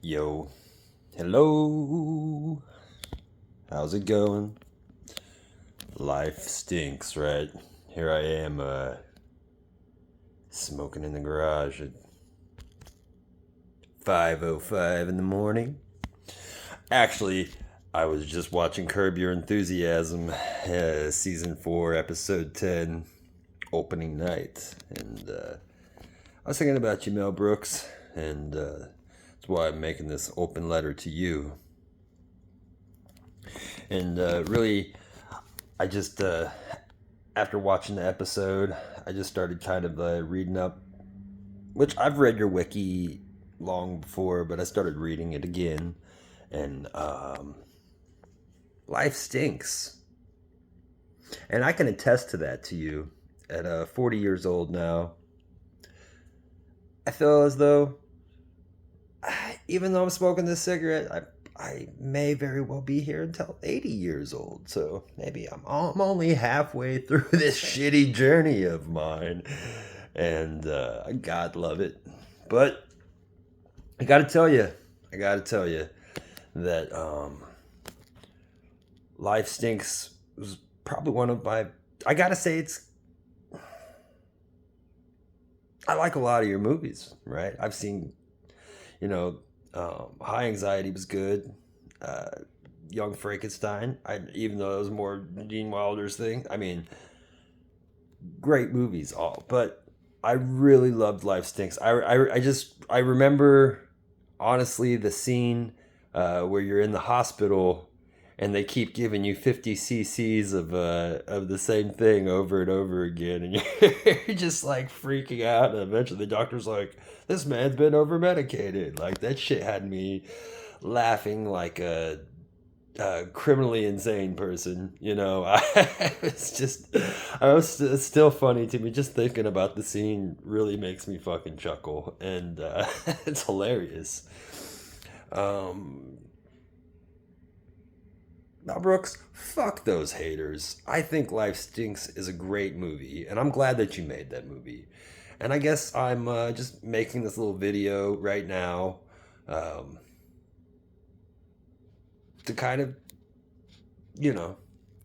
Yo, hello. How's it going? Life stinks, right? Here I am, smoking in the garage at 5:05 in the morning. Actually, I was just watching Curb Your Enthusiasm, season 4, episode 10, opening night, and I was thinking about you, Mel Brooks, and that's why I'm making this open letter to you. And really, I just after watching the episode, I just started kind of reading up, which I've read your wiki long before, but I started reading it again, and life stinks, and I can attest to that to you. At 40 years old now, I feel as though, even though I'm smoking this cigarette, I may very well be here until 80 years old. So maybe I'm only halfway through this shitty journey of mine. And God love it. But I got to tell you that Life Stinks was probably one of my, I got to say I like a lot of your movies, right? I've seen, you know, High Anxiety was good. Uh, Young Frankenstein, even though it was more Gene Wilder's thing. I mean, great movies all, but I really loved Life Stinks. I remember honestly the scene where you're in the hospital and they keep giving you 50 cc's of the same thing over and over again, and you're just like freaking out. And eventually, the doctor's like, "This man's been over medicated." Like that shit had me laughing like a criminally insane person. It's still funny to me. Just thinking about the scene really makes me fucking chuckle, and it's hilarious. Um, Now, Brooks, fuck those haters. I think Life Stinks is a great movie, and I'm glad that you made that movie. And I guess I'm just making this little video right now um, to kind of, you know,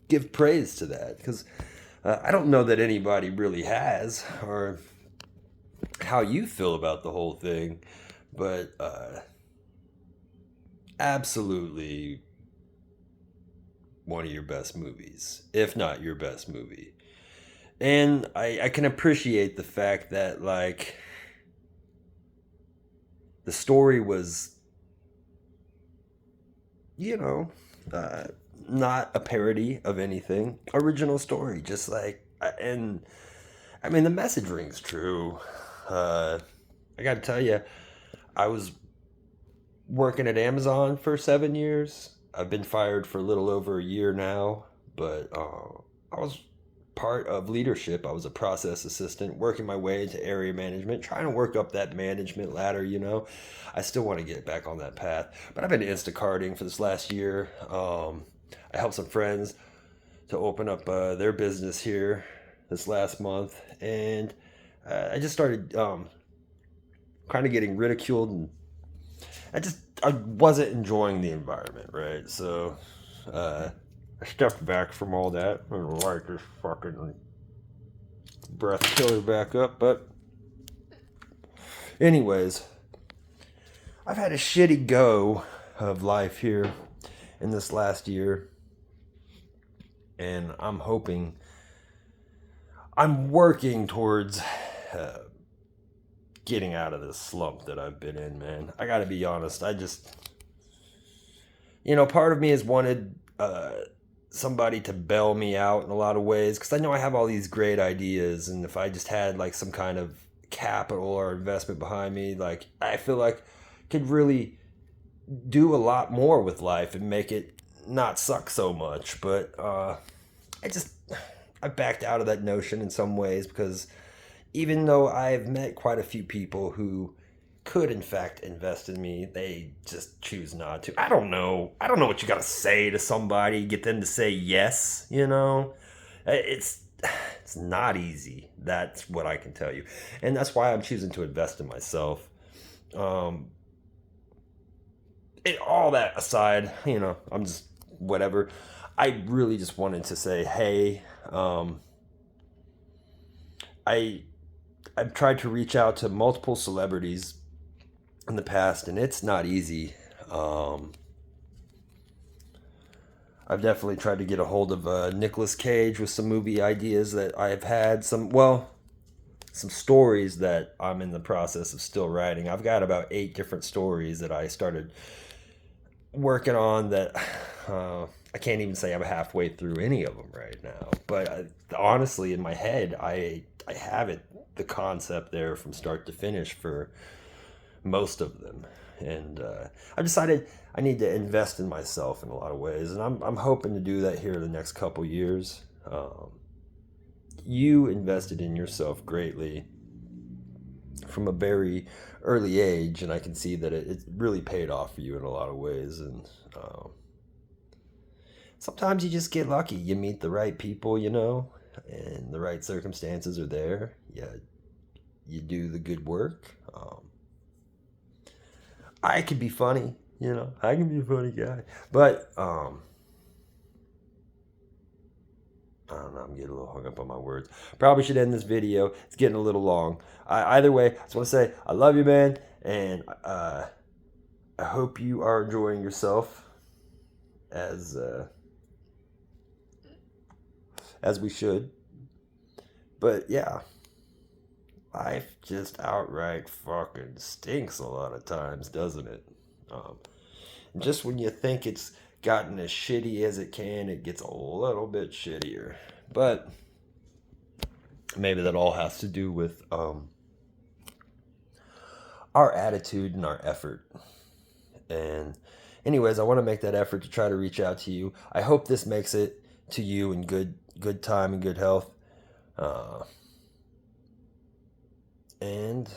give praise to that. Because I don't know that anybody really has, or how you feel about the whole thing, but absolutely one of your best movies, if not your best movie. And I can appreciate the fact that, like, the story was, you know, uh, not a parody of anything. Original story, just like, and I mean, the message rings true. Uh, I got to tell you, I was working at Amazon for 7 years. I've been fired for a little over a year now, but I was part of leadership. I was a process assistant, working my way into area management, trying to work up that management ladder. I still want to get back on that path, but I've been Instacarting for this last year. I helped some friends to open up their business here this last month, and I just started kind of getting ridiculed, and I wasn't enjoying the environment, right? So I stepped back from all that and light this fucking breath killer back up. But anyways, I've had a shitty go of life here in this last year, and I'm working towards getting out of this slump that I've been in, man. I gotta be honest. Part of me has wanted somebody to bail me out in a lot of ways, because I know I have all these great ideas, and if I just had like some kind of capital or investment behind me, like I feel like I could really do a lot more with life and make it not suck so much. But I backed out of that notion in some ways, because even though I've met quite a few people who could in fact invest in me, they just choose not to. I don't know what you got to say to somebody, get them to say yes. It's not easy. That's what I can tell you, and that's why I'm choosing to invest in myself. um all that aside, I'm just whatever. I really just wanted to say, hey, I I've tried to reach out to multiple celebrities in the past, and it's not easy. Um, I've definitely tried to get a hold of Nicolas Cage with some movie ideas that I've had. Some stories that I'm in the process of still writing. I've got about 8 different stories that I started working on that I can't even say I'm halfway through any of them right now. But honestly, in my head, I have it, the concept there from start to finish for most of them. And I've decided I need to invest in myself in a lot of ways, and I'm hoping to do that here in the next couple years. You invested in yourself greatly from a very early age, and I can see that it really paid off for you in a lot of ways. And sometimes you just get lucky. You meet the right people, and the right circumstances are there. Yeah, you do the good work. I can be funny, I can be a funny guy, but I don't know. I'm getting a little hung up on my words. Probably should end this video. It's getting a little long. Either way, I just want to say I love you, man, and I hope you are enjoying yourself as we should. But yeah, life just outright fucking stinks a lot of times, doesn't it? Just when you think it's gotten as shitty as it can, it gets a little bit shittier. But maybe that all has to do with our attitude and our effort. And anyways, I want to make that effort to try to reach out to you. I hope this makes it to you in good time and good health. And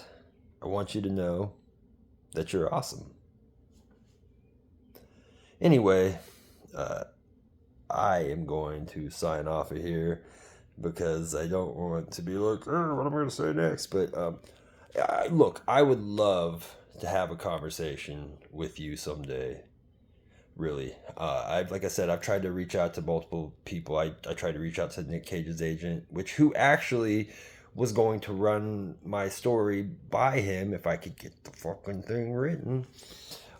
I want you to know that you're awesome. Anyway, I am going to sign off of here because I don't want to be like, oh, what am I going to say next? But look, I would love to have a conversation with you someday. Really, like I said, I've tried to reach out to multiple people. I tried to reach out to Nick Cage's agent, who actually was going to run my story by him if I could get the fucking thing written.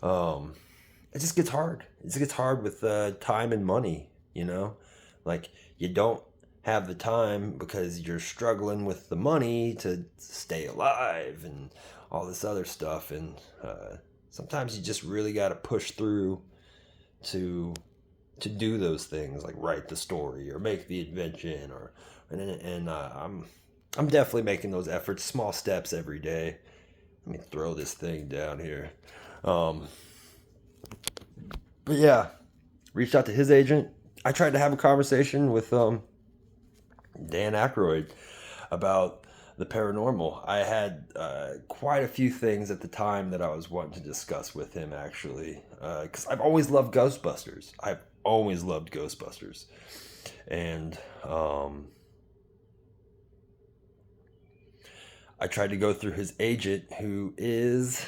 It just gets hard. It just gets hard with time and money, Like, you don't have the time because you're struggling with the money to stay alive and all this other stuff. And sometimes you just really got to push through to do those things, like write the story or make the invention. I'm definitely making those efforts, small steps every day. Let me throw this thing down here. But yeah, reached out to his agent. I tried to have a conversation with Dan Aykroyd about the paranormal. I had quite a few things at the time that I was wanting to discuss with him, actually, because I've always loved Ghostbusters. And I tried to go through his agent, who is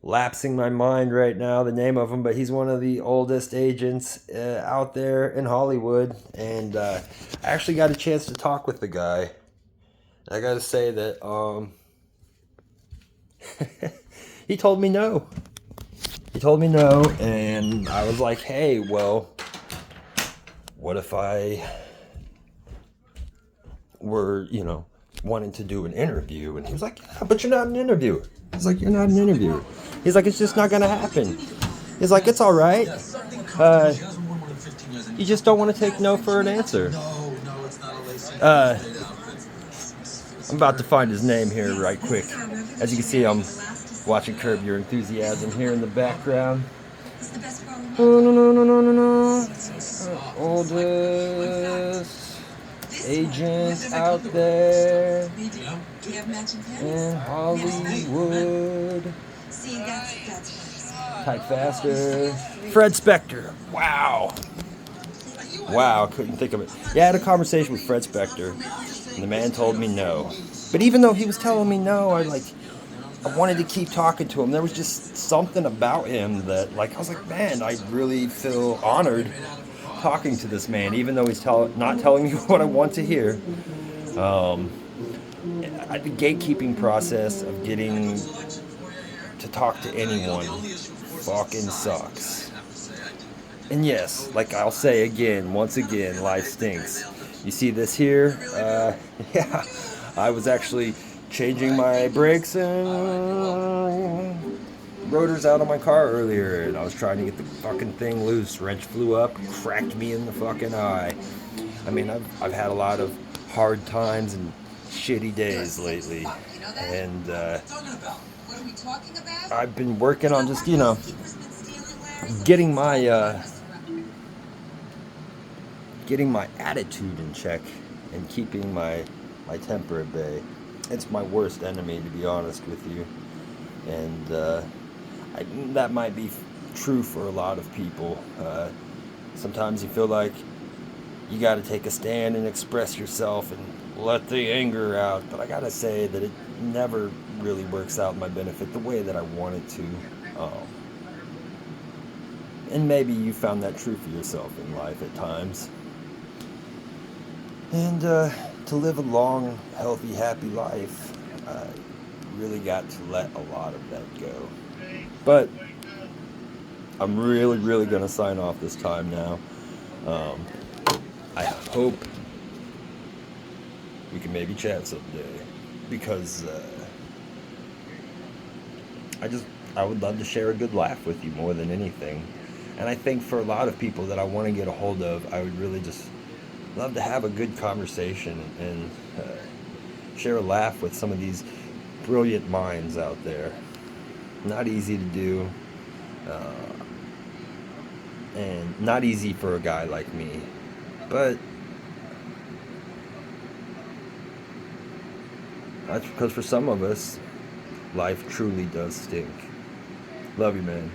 lapsing my mind right now, the name of him, but he's one of the oldest agents out there in Hollywood. And I actually got a chance to talk with the guy. I gotta say that he told me no. And I was like, hey, well, what if I were, wanting to do an interview? And he was like, yeah, but you're not an interviewer. He's like, you're not an interviewer. He's like, it's just not gonna happen. He's like, it's all right. You just don't want to take no for an answer. I'm about to find his name here right quick. As you can see, I'm watching Curb Your Enthusiasm here in the background. No. Oldest agent out there in Hollywood. Type faster. Fred Spector. Wow, couldn't think of it. Yeah, I had a conversation with Fred Spector, and the man told me no. But even though he was telling me no, I wanted to keep talking to him. There was just something about him that, like, I was like, man, I really feel honored talking to this man, even though he's not telling me what I want to hear. Um, the gatekeeping process of getting to talk to anyone fucking sucks. And yes, like I'll say again, once again, life stinks. You see this here? Yeah, I was actually changing my brakes and rotors out on my car earlier, and I was trying to get the fucking thing loose. Wrench flew up, cracked me in the fucking eye. I mean, I've had a lot of hard times and shitty days lately, and I've been working on just getting my attitude in check and keeping my temper at bay. It's my worst enemy, to be honest with you, and that might be true for a lot of people. Sometimes you feel like you got to take a stand and express yourself and let the anger out, but I gotta say that it never really works out in my benefit the way that I want it to. And maybe you found that true for yourself in life at times. And to live a long, healthy, happy life, you really got to let a lot of that go. But I'm really, really going to sign off this time now. I hope we can maybe chat someday, because I would love to share a good laugh with you more than anything. And I think for a lot of people that I want to get a hold of, I would really just love to have a good conversation and share a laugh with some of these brilliant minds out there. Not easy to do, and not easy for a guy like me, but that's because for some of us, life truly does stink. Love you, man.